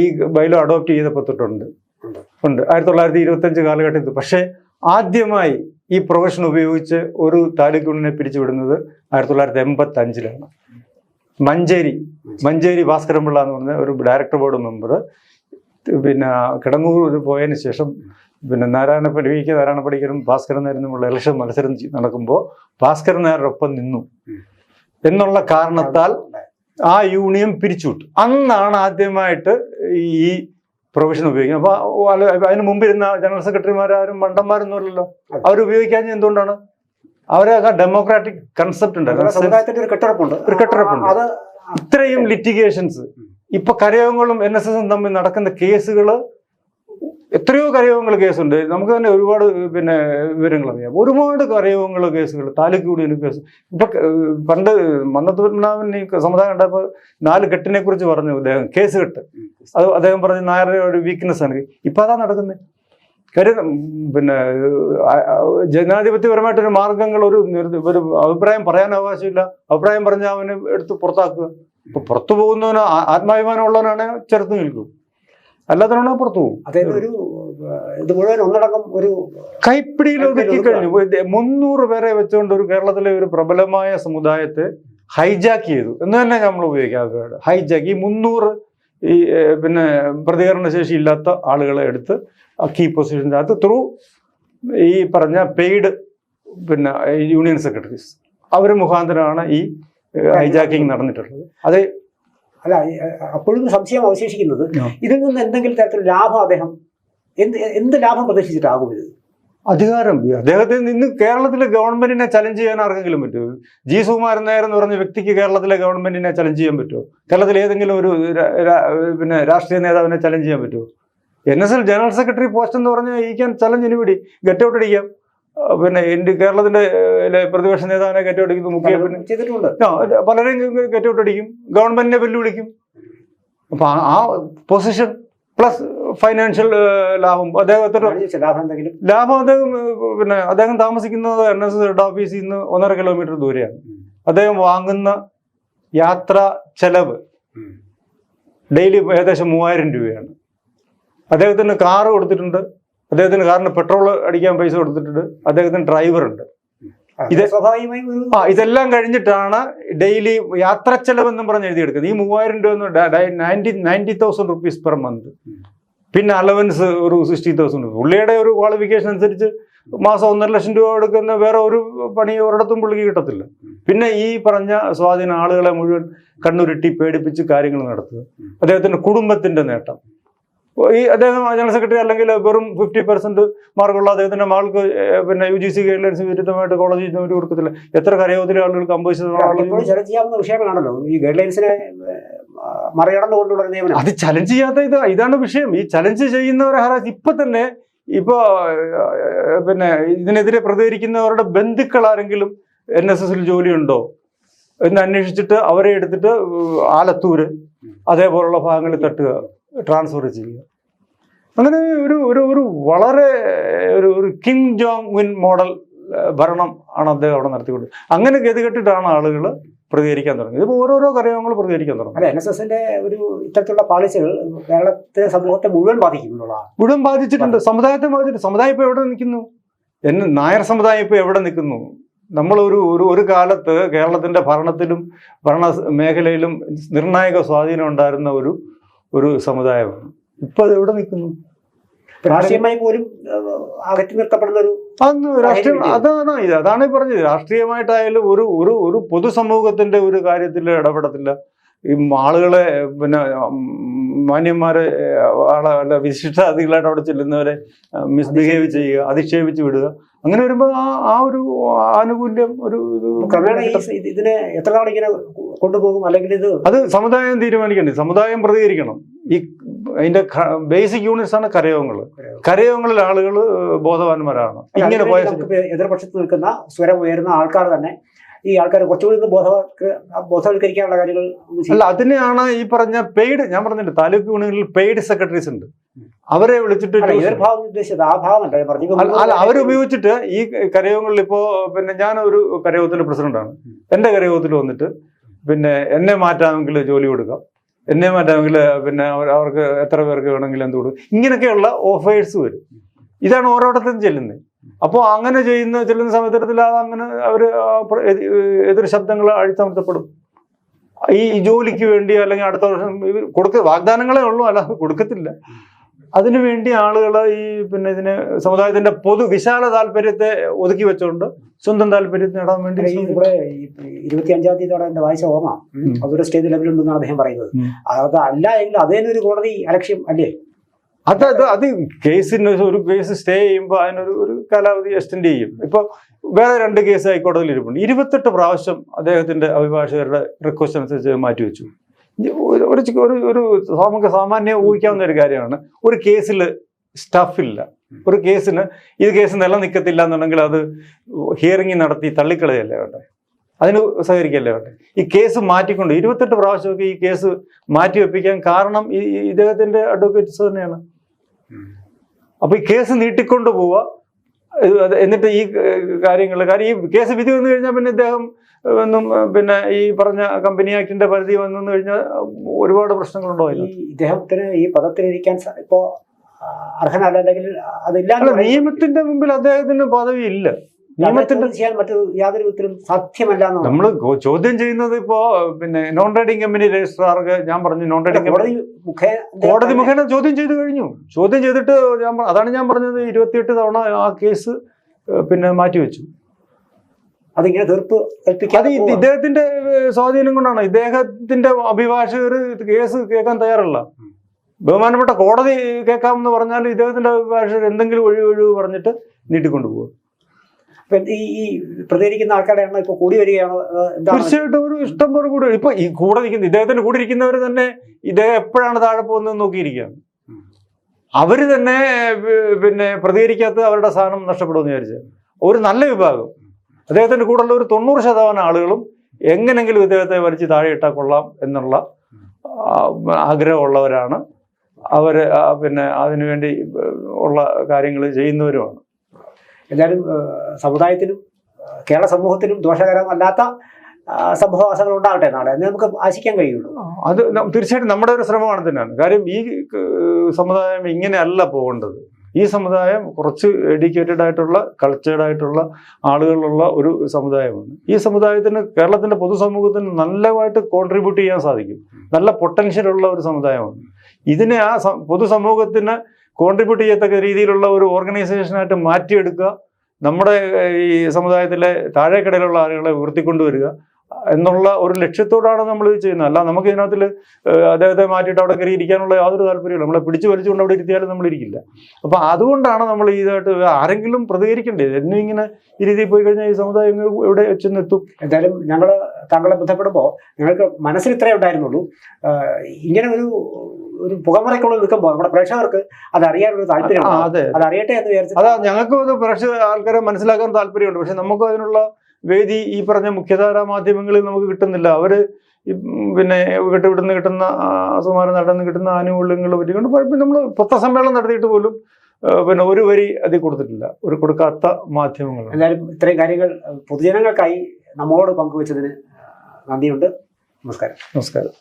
ഈ ബൈലോ അഡോപ്റ്റ് ചെയ്തപ്പോൾ തൊട്ടുണ്ട് 1925 കാലഘട്ടത്തിൽ. പക്ഷേ ആദ്യമായി ഈ പ്രൊവിഷൻ ഉപയോഗിച്ച് ഒരു താലൂക്ക് യൂണിയനെ പിരിച്ചുവിടുന്നത് 1985-ലാണ്. മഞ്ചേരി ഭാസ്കരൻപിള്ള എന്ന് പറഞ്ഞ ഒരു ഡയറക്ടർ ബോർഡ് മെമ്പർ കിടങ്ങൂർ പോയതിന് ശേഷം നാരായണ പണിക്കരും ഭാസ്കരൻ നായരുമുള്ള ഇലക്ഷൻ മത്സരം നടക്കുമ്പോൾ ഭാസ്കരൻ നായരോടൊപ്പം നിന്നു എന്നുള്ള കാരണത്താൽ ആ യൂണിയൻ പിരിച്ചുവിട്ടു. അന്നാണ് ആദ്യമായിട്ട് ഈ പ്രൊവിഷൻ ഉപയോഗിക്കുന്നത്. അപ്പോൾ അതിന് മുമ്പിരുന്ന ജനറൽ സെക്രട്ടറിമാരും മണ്ടന്മാരൊന്നുമല്ലല്ലോ. അവരുപയോഗിക്കാൻ എന്തുകൊണ്ടാണ്? അവരൊക്കെ ഡെമോക്രാറ്റിക് കൺസെപ്റ്റ് ഉണ്ട്, ഒരു കെട്ടുറപ്പുണ്ട്. ഇത്രയും ലിറ്റിഗേഷൻസ് ഇപ്പൊ കരയോഗങ്ങളും NSS തമ്മിൽ നടക്കുന്ന കേസുകൾ, എത്രയോ കരയോഗങ്ങൾ കേസുണ്ട്. നമുക്ക് തന്നെ ഒരുപാട് വിവരങ്ങൾ അറിയാം. ഒരുപാട് കരയോഗങ്ങൾ കേസുകൾ, താലൂക്ക് യൂണിയൻ കേസ്. ഇപ്പൊ പണ്ട് മന്നത്ത് പത്മനാഭൻ ഈ സമുദായം ഉണ്ടായപ്പോൾ 4 കെട്ടിനെ കുറിച്ച് പറഞ്ഞു അദ്ദേഹം, കേസ് കെട്ട്. അത് അദ്ദേഹം പറഞ്ഞ നായരുടെ ഒരു വീക്ക്നെസ് ആണ്. ഇപ്പൊ അതാ നടക്കുന്നത്. കാര്യം ജനാധിപത്യപരമായിട്ടൊരു മാർഗങ്ങൾ ഒരു അഭിപ്രായം പറയാൻ അവകാശമില്ല. അഭിപ്രായം പറഞ്ഞാൽ അവന് എടുത്ത് പുറത്താക്കുക. ഇപ്പൊ പുറത്തു പോകുന്നവന് ആത്മാഭിമാനം ഉള്ളവനാണ് ചെറുത്ത് നിൽക്കും, അല്ലാത്തവനാണ് പുറത്തു പോകും. ഇത് മുഴുവൻ ഒന്നടങ്കം ഒരു കൈപ്പിടിയിൽ ഒതുക്കി കഴിഞ്ഞു. 300 പേരെ വെച്ചുകൊണ്ട് ഒരു കേരളത്തിലെ ഒരു പ്രബലമായ സമുദായത്തെ ഹൈജാക്ക് ചെയ്തു എന്ന് തന്നെ നമ്മൾ ഉപയോഗിക്കാതെ. ഹൈജാക്ക് ഈ 300 പ്രതികരണ ശേഷി ഇല്ലാത്ത ആളുകളെ എടുത്ത് കീ പൊസിഷനകത്ത് ത്രൂ ഈ പറഞ്ഞ പെയ്ഡ് യൂണിയൻ സെക്രട്ടറീസ് അവർ മുഖാന്തരമാണ് ഈ ഹൈജാക്കിങ് നടന്നിട്ടുള്ളത്. അത് അല്ല, അപ്പോഴും സംശയം അവശേഷിക്കുന്നത് ഇതിൽ നിന്ന് എന്തെങ്കിലും തരത്തിലുള്ള ലാഭം അദ്ദേഹം എന്ത് ലാഭം പ്രതീക്ഷിച്ചിട്ടാകും ഇത്? അധികാരം. അദ്ദേഹത്തിന് ഇന്ന് കേരളത്തിലെ ഗവൺമെന്റിനെ ചലഞ്ച് ചെയ്യാൻ ആർക്കെങ്കിലും പറ്റുമോ? ജി സുകുമാരൻ നായർ എന്ന് പറഞ്ഞ വ്യക്തിക്ക് കേരളത്തിലെ ഗവൺമെന്റിനെ ചലഞ്ച് ചെയ്യാൻ പറ്റുമോ? കേരളത്തിലെ ഏതെങ്കിലും ഒരു രാഷ്ട്രീയ നേതാവിനെ ചലഞ്ച് ചെയ്യാൻ പറ്റുമോ? NSL ജനറൽ സെക്രട്ടറി പോസ്റ്റ് എന്ന് പറഞ്ഞാൽ ഈ can challenge anybody, get out അടിക്കാം. കേരളത്തിന്റെ പ്രതിപക്ഷ നേതാവിനെ ഗെറ്റ് ഔട്ട് അടിക്കുന്നു, ചെയ്തിട്ടുണ്ട്. പലരെയും ഗെറ്റ് ഔട്ട് അടിക്കും, ഗവൺമെന്റിനെ വെല്ലുവിളിക്കും. അപ്പൊ ആ പൊസിഷൻ പ്ലസ് ഫൈനാൻഷ്യൽ ലാഭം അദ്ദേഹത്തിന് ലാഭം. അദ്ദേഹം താമസിക്കുന്നത് NSS ഹെഡ് ഓഫീസിൽ നിന്ന് 1.5 കിലോമീറ്റർ ദൂരെയാണ്. അദ്ദേഹം വാങ്ങുന്ന യാത്രാ ചെലവ് ഡെയിലി ഏകദേശം 3000 രൂപയാണ്. അദ്ദേഹത്തിന് കാറ് കൊടുത്തിട്ടുണ്ട്, അദ്ദേഹത്തിന് കാറിന് പെട്രോൾ അടിക്കാൻ പൈസ കൊടുത്തിട്ടുണ്ട്, അദ്ദേഹത്തിന് ഡ്രൈവറുണ്ട്. ഇതെല്ലാം കഴിഞ്ഞിട്ടാണ് ഡെയിലി യാത്ര ചെലവെന്നും പറഞ്ഞ് എഴുതിയെടുക്കുന്നത്. ഈ 3000 രൂപ 90,000 റുപ്പീസ് പെർ മന്ത്. പിന്നെ അലവൻസ് ഒരു 60,000 രൂപ. പുള്ളിയുടെ ഒരു ക്വാളിഫിക്കേഷൻ അനുസരിച്ച് മാസം 1.5 ലക്ഷം രൂപ എടുക്കുന്ന വേറെ ഒരു പണി ഒരിടത്തും പുള്ളിക്ക് കിട്ടത്തില്ല. പിന്നെ ഈ പറഞ്ഞ സ്വാധീന ആളുകളെ മുഴുവൻ കണ്ണുരുട്ടി പേടിപ്പിച്ച് കാര്യങ്ങൾ നടത്തുക. അദ്ദേഹത്തിന്റെ കുടുംബത്തിന്റെ നേട്ടം ഈ അദ്ദേഹം ജനറൽ സെക്രട്ടറി അല്ലെങ്കിൽ വെറും 50% മാർക്കുള്ള അദ്ദേഹത്തിന്റെ മകൾക്ക് പിന്നെ UGC ഗൈഡ്ലൈൻസ് വിരുദ്ധമായിട്ട് കോളേജിൽ ജോലി കൊടുക്കത്തില്ല. എത്ര കരയോദര ആളുകൾക്ക് 50% ചലഞ്ച് ചെയ്യാവുന്ന വിഷയങ്ങളാണല്ലോ ഈ ഗൈഡ്ലൈൻസിനെ മറികടന്നുകൊണ്ടുള്ള നിയമനം. അത് ചലഞ്ച് ചെയ്യാത്ത ഇതാണ് വിഷയം. ഈ ചലഞ്ച് ചെയ്യുന്നവരെ ഇപ്പൊ തന്നെ പിന്നെ ഇതിനെതിരെ പ്രതികരിക്കുന്നവരുടെ ബന്ധുക്കൾ ആരെങ്കിലും NSSൽ ജോലിയുണ്ടോ എന്ന് അന്വേഷിച്ചിട്ട് അവരെ എടുത്തിട്ട് ആലത്തൂര് അതേപോലുള്ള ഭാഗങ്ങളിൽ തട്ടുക, ട്രാൻസ്ഫർ ചെയ്യുക. അങ്ങനെ ഒരു വളരെ ഒരു കിം ജോങ് ഉൻ മോഡൽ ഭരണം ആണ് അദ്ദേഹം അവിടെ നടത്തിക്കൊണ്ട്. അങ്ങനെ ഗതികെട്ടിട്ടാണ് ആളുകൾ പ്രതികരിക്കാൻ തുടങ്ങി. ഇതിപ്പോൾ ഓരോരോ കാര്യങ്ങൾ പ്രതികരിക്കാൻ തുടങ്ങി. അല്ല, NSSന്റെ ഒരു ഇത്തരത്തിലുള്ള പോളിസികൾ കേരളത്തിലെ സമൂഹത്തെ മുഴുവൻ ബാധിക്കുന്നുള്ളതാണ്. മുഴുവൻ ബാധിച്ചിട്ടുണ്ട്, സമുദായത്തെ ബാധിച്ചിട്ടുണ്ട്. സമുദായം ഇപ്പോൾ എവിടെ നിൽക്കുന്നു? നായർ സമുദായം ഇപ്പോൾ എവിടെ നിൽക്കുന്നു? നമ്മൾ ഒരു കാലത്ത് കേരളത്തിന്റെ ഭരണത്തിലും ഭരണ മേഖലയിലും നിർണായക സ്വാധീനം ഉണ്ടായിരുന്ന ഒരു സമുദായമാണ്. ഇപ്പൊ അത് എവിടെ നിൽക്കുന്നു? രാഷ്ട്രീയമായി പോലും അകറ്റി നിർത്തപ്പെടുന്ന ഒരു രാഷ്ട്രീയം അതാണ് ഈ പറഞ്ഞത്. രാഷ്ട്രീയമായിട്ടായാലും ഒരു പൊതുസമൂഹത്തിന്റെ ഒരു കാര്യത്തിൽ ഇടപെടത്തില്ല. ഈ ആളുകളെ പിന്നെ മാന്യന്മാരെ അല്ല വിശിഷ്ടാതികളായിട്ട് അവിടെ ചെല്ലുന്നവരെ മിസ്ബിഹേവ് ചെയ്യുക, അധിക്ഷേപിച്ച് വിടുക. അങ്ങനെ വരുമ്പോൾ ആ ഒരു ആനുകൂല്യം ക്രമേണ ഇതിനെ എത്ര നാളിങ്ങനെ കൊണ്ടുപോകും? അല്ലെങ്കിൽ അത് സമുദായം തീരുമാനിക്കണ്ടേ? സമുദായം പ്രതികരിക്കണം. അതിന്റെ ബേസിക് യൂണിറ്റ്സ് ആണ് കരയോഗങ്ങൾ. കരയോഗങ്ങളിൽ ആളുകൾ ബോധവാന്മാരാണ്. ഇങ്ങനെ പോയ എതിർപക്ഷത്ത് നിൽക്കുന്ന സ്വരം ഉയരുന്ന ആൾക്കാർ തന്നെ ഈ ആൾക്കാർ കുറച്ചുകൂടി ബോധവൽക്കരിക്കാനുള്ള കാര്യങ്ങൾ അല്ല, അതിനെയാണ് ഈ പറഞ്ഞ പെയ്ഡ്. ഞാൻ പറഞ്ഞില്ല, താലൂക്ക് യൂണിയനിൽ പെയ്ഡ് സെക്രട്ടറീസ് ഉണ്ട്. അവരെ വിളിച്ചിട്ട് അവരുപയോഗിച്ചിട്ട് ഈ കരയോഗങ്ങളിൽ ഇപ്പോ പിന്നെ ഞാനൊരു കരയോഗത്തിന്റെ പ്രസിഡന്റാണ്. എന്റെ കരയോഗത്തിൽ വന്നിട്ട് പിന്നെ എന്നെ മാറ്റാമെങ്കിൽ ജോലി കൊടുക്കാം, എന്നെ മാറ്റാമെങ്കിൽ പിന്നെ അവർക്ക് എത്ര പേർക്ക് വേണമെങ്കിൽ എന്ത് കൊടുക്കും, ഇങ്ങനെയൊക്കെയുള്ള ഓഫേഴ്സ് വരും. ഇതാണ് ഓരോരുത്തരും ചെല്ലുന്നത്. അപ്പോൾ അങ്ങനെ ചെല്ലുന്ന സമയത്തിൽ അങ്ങനെ അവർ എതിർ ശബ്ദങ്ങൾ അഴിച്ചമർത്തപ്പെടും. ഈ ജോലിക്ക് വേണ്ടി അല്ലെങ്കിൽ അടുത്ത വർഷം വാഗ്ദാനങ്ങളേ ഉള്ളൂ, അല്ലാതെ കൊടുക്കത്തില്ല. അതിനുവേണ്ടി ആളുകൾ ഈ പിന്നെ ഇതിന് സമുദായത്തിന്റെ വിശാല താല്പര്യത്തെ ഒതുക്കി വെച്ചുകൊണ്ട് സ്വന്തം താല്പര്യം നേടാൻ വേണ്ടി. ഇവിടെ 25-ാം തീയതിയോടെ എന്റെ വായിച്ച ഓർമ്മ അതൊരു സ്റ്റേജ് ലെവലുണ്ടെന്നാണ് അദ്ദേഹം പറയുന്നത്. അത് അല്ല എങ്കിൽ അതേനൊരു കോടതി അലക്ഷ്യം അല്ലേ? അത് കേസിന് ഒരു കേസ് സ്റ്റേ ചെയ്യുമ്പോൾ അതിനൊരു കാലാവധി എക്സ്റ്റെൻഡ് ചെയ്യും. ഇപ്പൊ വേറെ 2 കേസ് ഹൈക്കോടതിയിൽ ഇരിപ്പുണ്ട്. 28 പ്രാവശ്യം അദ്ദേഹത്തിന്റെ അഭിഭാഷകരുടെ റിക്വസ്റ്റ് അനുസരിച്ച് മാറ്റിവെച്ചു. നമുക്ക് സാമാന്യം ഊഹിക്കാവുന്ന ഒരു കാര്യമാണ്. ഒരു കേസിൽ സ്റ്റഫില്ല, ഒരു കേസിന് ഇത് കേസ് നിലനിൽക്കത്തില്ല എന്നുണ്ടെങ്കിൽ അത് ഹിയറിംഗ് നടത്തി തള്ളിക്കളയല്ലേ വേണ്ടേ, അതിന് സഹകരിക്കല്ലേ വേണ്ടേ. ഈ കേസ് മാറ്റിക്കൊണ്ട് 28 പ്രാവശ്യമൊക്കെ ഈ കേസ് മാറ്റിവെപ്പിക്കാൻ കാരണം ഇദ്ദേഹത്തിന്റെ അഡ്വക്കേറ്റ്സ് തന്നെയാണ്. അപ്പൊ ഈ കേസ് നീട്ടിക്കൊണ്ട് പോവുക, എന്നിട്ട് ഈ കാര്യം ഈ കേസ് വിധി വന്നു കഴിഞ്ഞാൽ പിന്നെ ഇദ്ദേഹം പിന്നെ ഈ പറഞ്ഞ കമ്പനി ആക്ടിന്റെ പരിധി വന്നു കഴിഞ്ഞാൽ ഒരുപാട് പ്രശ്നങ്ങളുണ്ടോ? ഇദ്ദേഹത്തിന് ഈ പദത്തിലിരിക്കാൻ ഇപ്പോ അർഹനല്ലെങ്കിൽ അതില്ല. നിയമത്തിന്റെ മുമ്പിൽ അദ്ദേഹത്തിന് പദവി ഇല്ല. നിയമത്തിന്റെ യാതൊരു വിധത്തിലും സാധ്യമല്ല. നമ്മൾ ചോദ്യം ചെയ്യുന്നത് ഇപ്പോ പിന്നെ നോൺ ട്രേഡിംഗ് കമ്പനി രജിസ്ട്രാർക്ക് ഞാൻ പറഞ്ഞു, നോൺ ട്രേഡിംഗ് കോടതി മുഖേന ചോദ്യം ചെയ്തു കഴിഞ്ഞു. ചോദ്യം ചെയ്തിട്ട് അതാണ് ഞാൻ പറഞ്ഞത്, 28 തവണ ആ കേസ് പിന്നെ മാറ്റിവെച്ചു. അതിങ്ങനെ തീർപ്പ് അത് ഇദ്ദേഹത്തിന്റെ സ്വാധീനം കൊണ്ടാണ്. ഇദ്ദേഹത്തിന്റെ അഭിഭാഷകർ കേസ് കേൾക്കാൻ തയ്യാറല്ല. ബഹുമാനപ്പെട്ട കോടതി കേൾക്കാമെന്ന് പറഞ്ഞാൽ ഇദ്ദേഹത്തിന്റെ അഭിഭാഷകർ എന്തെങ്കിലും ഒഴിവ് പറഞ്ഞിട്ട് നീട്ടിക്കൊണ്ടുപോകും. ഈ പ്രതികരിക്കുന്ന ആൾക്കാരുടെ എണ്ണം ഇപ്പൊ കൂടി വരികയാണോ? തീർച്ചയായിട്ടും ഒരു ഇഷ്ടം പോലെ കൂടി. ഇപ്പൊ ഈ കൂടെ നിൽക്കുന്ന ഇദ്ദേഹത്തിന്റെ കൂടെ ഇരിക്കുന്നവർ തന്നെ ഇദ്ദേഹം എപ്പോഴാണ് താഴെ പോകുന്നത് നോക്കിയിരിക്കുകയാണ്. അവര് തന്നെ പിന്നെ പ്രതികരിക്കാത്ത അവരുടെ സ്ഥാനം നഷ്ടപ്പെടുമെന്ന് വിചാരിച്ചു. ഒരു നല്ല വിഭാഗം അദ്ദേഹത്തിന്റെ കൂടെയുള്ള ഒരു 90% ആളുകളും എങ്ങനെങ്കിലും ഇദ്ദേഹത്തെ വലിച്ച് താഴെ ഇട്ടാൽ കൊള്ളാം എന്നുള്ള ആഗ്രഹമുള്ളവരാണ്. അവര് പിന്നെ അതിനുവേണ്ടി ഉള്ള കാര്യങ്ങൾ ചെയ്യുന്നവരുമാണ്. എന്തായാലും സമുദായത്തിനും കേരള സമൂഹത്തിനും ദോഷകരമല്ലാത്ത സംഭവവാസങ്ങൾ ഉണ്ടാകട്ടെ നാളെ എന്ന് നമുക്ക് ആശിക്കാൻ കഴിയുള്ളൂ. അത് തീർച്ചയായിട്ടും നമ്മുടെ ഒരു ശ്രമമാണ് തന്നെയാണ്. കാര്യം ഈ സമുദായം ഇങ്ങനെയല്ല പോകേണ്ടത്. ഈ സമുദായം കുറച്ച് എഡ്യൂക്കേറ്റഡ് ആയിട്ടുള്ള കൾച്ചേർഡ് ആയിട്ടുള്ള ആളുകളുള്ള ഒരു സമുദായമാണ്. ഈ സമുദായത്തിന് കേരളത്തിന്റെ പൊതുസമൂഹത്തിന് നല്ലതായിട്ട് കോൺട്രിബ്യൂട്ട് ചെയ്യാൻ സാധിക്കും. നല്ല പൊട്ടൻഷ്യൽ ഉള്ള ഒരു സമുദായമാണ്. ഇതിനെ ആ പൊതുസമൂഹത്തിന് കോൺട്രിബ്യൂട്ട് ചെയ്യത്തക്ക രീതിയിലുള്ള ഒരു ഓർഗനൈസേഷനായിട്ട് മാറ്റിയെടുക്കുക, നമ്മുടെ ഈ സമുദായത്തിലെ താഴേക്കടയിലുള്ള ആളുകളെ ഉയർത്തിക്കൊണ്ടുവരിക, എന്നുള്ള ഒരു ലക്ഷ്യത്തോടാണ് നമ്മൾ ഇത് ചെയ്യുന്നത്. അല്ല നമുക്ക് ഇതിനകത്തിൽ അദ്ദേഹത്തെ മാറ്റിയിട്ട് അവിടെ കയറി ഇരിക്കാനുള്ള യാതൊരു താല്പര്യമില്ല. നമ്മളെ പിടിച്ചു വലിച്ചുകൊണ്ട് അവിടെ ഇരുത്തിയാലും നമ്മൾ ഇരിക്കില്ല. അപ്പൊ അതുകൊണ്ടാണ് നമ്മൾ ഇതായിട്ട് ആരെങ്കിലും പ്രതികരിക്കേണ്ടത്. എന്നും ഇങ്ങനെ ഈ രീതിയിൽ പോയി കഴിഞ്ഞാൽ ഈ സമുദായം എവിടെ ചെന്നെത്തും? എന്തായാലും ഞങ്ങൾ താങ്കളെ ബന്ധപ്പെടുമ്പോൾ ഞങ്ങൾക്ക് മനസ്സിൽ ഇത്രയേ ഉണ്ടായിരുന്നുള്ളൂ. ഇങ്ങനെ ഒരു പുകമറയ്ക്കുള്ളിൽ നിൽക്കുമ്പോൾ നമ്മുടെ പ്രേക്ഷകർക്ക് അത് അറിയാനൊരു താല്പര്യം, അത് അറിയട്ടെ എന്ന് വിചാരിച്ചു. അതാ ഞങ്ങൾക്കും അത് പ്രേക്ഷക ആൾക്കാരെ മനസ്സിലാക്കാൻ താല്പര്യമുണ്ട്. പക്ഷെ നമുക്ക് അതിനുള്ള വേദി ഈ പറഞ്ഞ മുഖ്യധാരാ മാധ്യമങ്ങളിൽ നമുക്ക് കിട്ടുന്നില്ല. അവര് പിന്നെ ഇവിടുന്ന് കിട്ടുന്ന സുമാരം നടന്ന് കിട്ടുന്ന ആനുകൂല്യങ്ങളെ പറ്റിക്കൊണ്ട് നമ്മൾ പത്രസമ്മേളനം നടത്തിയിട്ട് പോലും പിന്നെ ഒരു വരി അതിൽ കൊടുത്തിട്ടില്ല, ഒരു കൊടുക്കാത്ത മാധ്യമങ്ങൾ. എന്തായാലും ഇത്രയും കാര്യങ്ങൾ പൊതുജനങ്ങൾക്കായി നമ്മളോട് പങ്കുവച്ചതിന് നന്ദിയുണ്ട്. നമസ്കാരം. നമസ്കാരം.